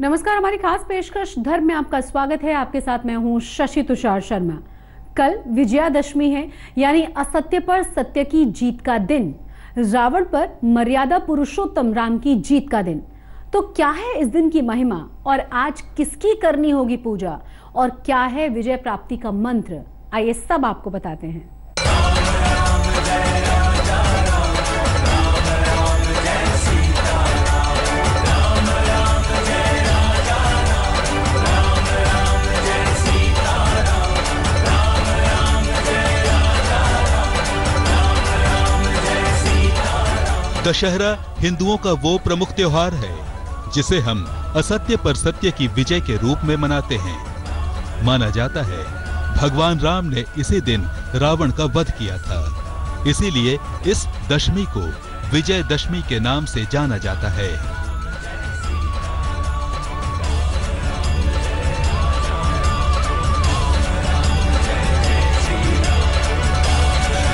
नमस्कार, हमारी खास पेशकश धर्म में आपका स्वागत है। आपके साथ मैं हूं शशि तुषार शर्मा। कल विजयादशमी है, यानी असत्य पर सत्य की जीत का दिन, रावण पर मर्यादा पुरुषोत्तम राम की जीत का दिन। तो क्या है इस दिन की महिमा और आज किसकी करनी होगी पूजा और क्या है विजय प्राप्ति का मंत्र, आइए सब आपको बताते हैं। दशहरा हिंदुओं का वो प्रमुख त्योहार है जिसे हम असत्य पर सत्य की विजय के रूप में मनाते हैं। माना जाता है भगवान राम ने इसी दिन रावण का वध किया था, इसीलिए इस दशमी को विजयदशमी के नाम से जाना जाता है।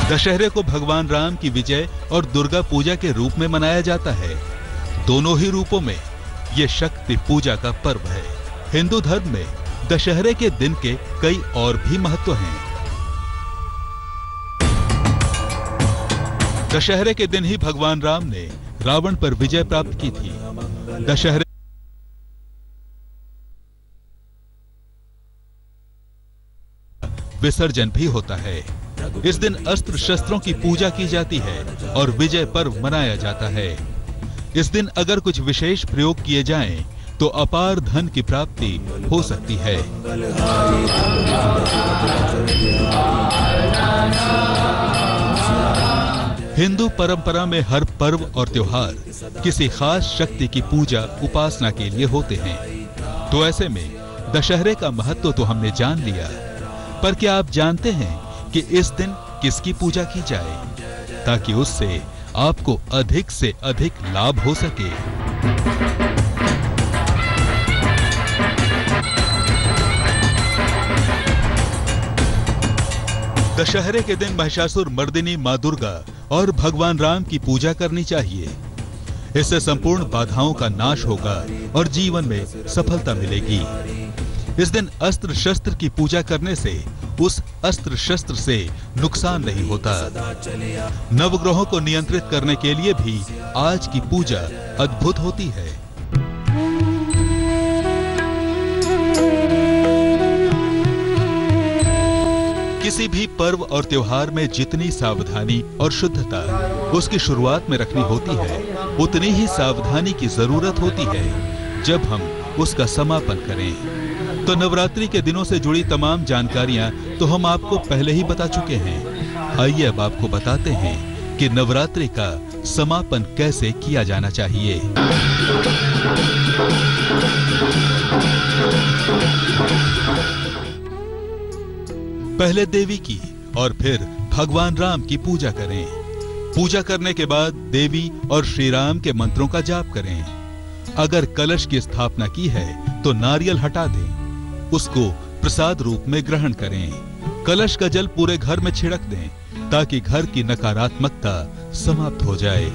दशहरे को भगवान राम की विजय और दुर्गा पूजा के रूप में मनाया जाता है। दोनों ही रूपों में ये शक्ति पूजा का पर्व है। हिंदू धर्म में दशहरे के दिन के कई और भी महत्व हैं। दशहरे के दिन ही भगवान राम ने रावण पर विजय प्राप्त की थी। दशहरे विसर्जन भी होता है। इस दिन अस्त्र शस्त्रों की पूजा की जाती है और विजय पर्व मनाया जाता है। इस दिन अगर कुछ विशेष प्रयोग किए जाएं, तो अपार धन की प्राप्ति हो सकती है। हिंदू परंपरा में हर पर्व और त्योहार किसी खास शक्ति की पूजा उपासना के लिए होते हैं। तो ऐसे में दशहरे का महत्व तो हमने जान लिया, पर क्या आप जानते हैं कि इस दिन किसकी पूजा की जाए ताकि उससे आपको अधिक से अधिक लाभ हो सके। दशहरे के दिन महिषासुर मर्दिनी मां दुर्गा और भगवान राम की पूजा करनी चाहिए। इससे संपूर्ण बाधाओं का नाश होगा और जीवन में सफलता मिलेगी। इस दिन अस्त्र शस्त्र की पूजा करने से उस अस्त्र शस्त्र से नुकसान नहीं होता। नवग्रहों को नियंत्रित करने के लिए भी आज की पूजा अद्भुत होती है। किसी भी पर्व और त्योहार में जितनी सावधानी और शुद्धता उसकी शुरुआत में रखनी होती है, उतनी ही सावधानी की जरूरत होती है जब हम उसका समापन करें। तो नवरात्रि के दिनों से जुड़ी तमाम जानकारियां तो हम आपको पहले ही बता चुके हैं। आइए अब आपको बताते हैं कि नवरात्रि का समापन कैसे किया जाना चाहिए। पहले देवी की और फिर भगवान राम की पूजा करें। पूजा करने के बाद देवी और श्री राम के मंत्रों का जाप करें। अगर कलश की स्थापना की है तो नारियल हटा दें, उसको प्रसाद रूप में ग्रहण करें। कलश का जल पूरे घर में छिड़क दें ताकि घर की नकारात्मकता समाप्त हो जाए।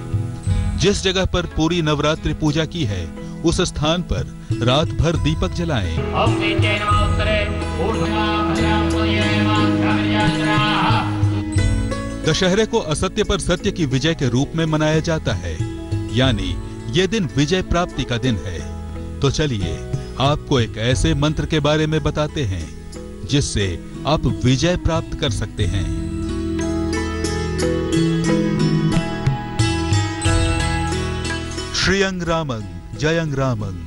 जिस जगह पर पूरी नवरात्रि पूजा की है उस स्थान पर रात भर दीपक जलाएं। दशहरे को असत्य पर सत्य की विजय के रूप में मनाया जाता है, यानी ये दिन विजय प्राप्ति का दिन है। तो चलिए आपको एक ऐसे मंत्र के बारे में बताते हैं जिससे आप विजय प्राप्त कर सकते हैं। श्रियं रामं जयं रामं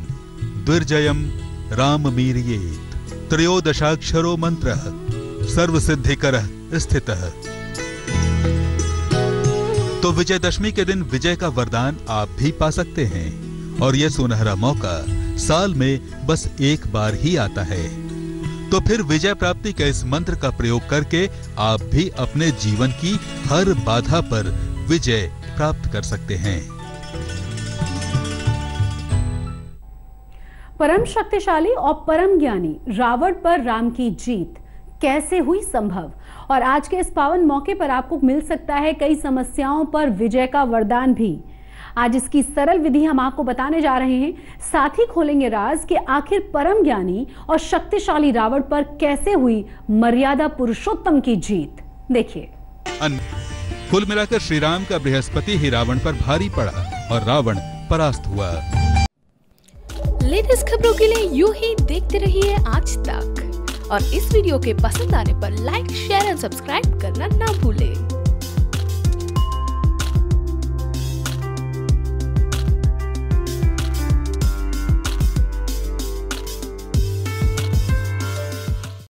द्विर्जयं राममीरियेत् त्रयोदशाक्षरो मंत्रः सर्वसिद्धिकरः स्थितः। तो विजयदशमी के दिन विजय का वरदान आप भी पा सकते हैं और यह सुनहरा मौका साल में बस एक बार ही आता है। तो फिर विजय प्राप्ति के इस मंत्र का प्रयोग करके आप भी अपने जीवन की हर बाधा पर विजय प्राप्त कर सकते हैं। परम शक्तिशाली और परम ज्ञानी रावण पर राम की जीत कैसे हुई संभव, और आज के इस पावन मौके पर आपको मिल सकता है कई समस्याओं पर विजय का वरदान भी। आज इसकी सरल विधि हम आपको बताने जा रहे हैं। साथ ही खोलेंगे राज कि आखिर परम ज्ञानी और शक्तिशाली रावण पर कैसे हुई मर्यादा पुरुषोत्तम की जीत। देखिए, कुल मिलाकर श्री राम का बृहस्पति ही रावण पर भारी पड़ा और रावण परास्त हुआ। लेटेस्ट खबरों के लिए यूं ही देखते रहिए आज तक और इस वीडियो के पसंद आने पर लाइक, शेयर एंड सब्सक्राइब करना ना भूलें।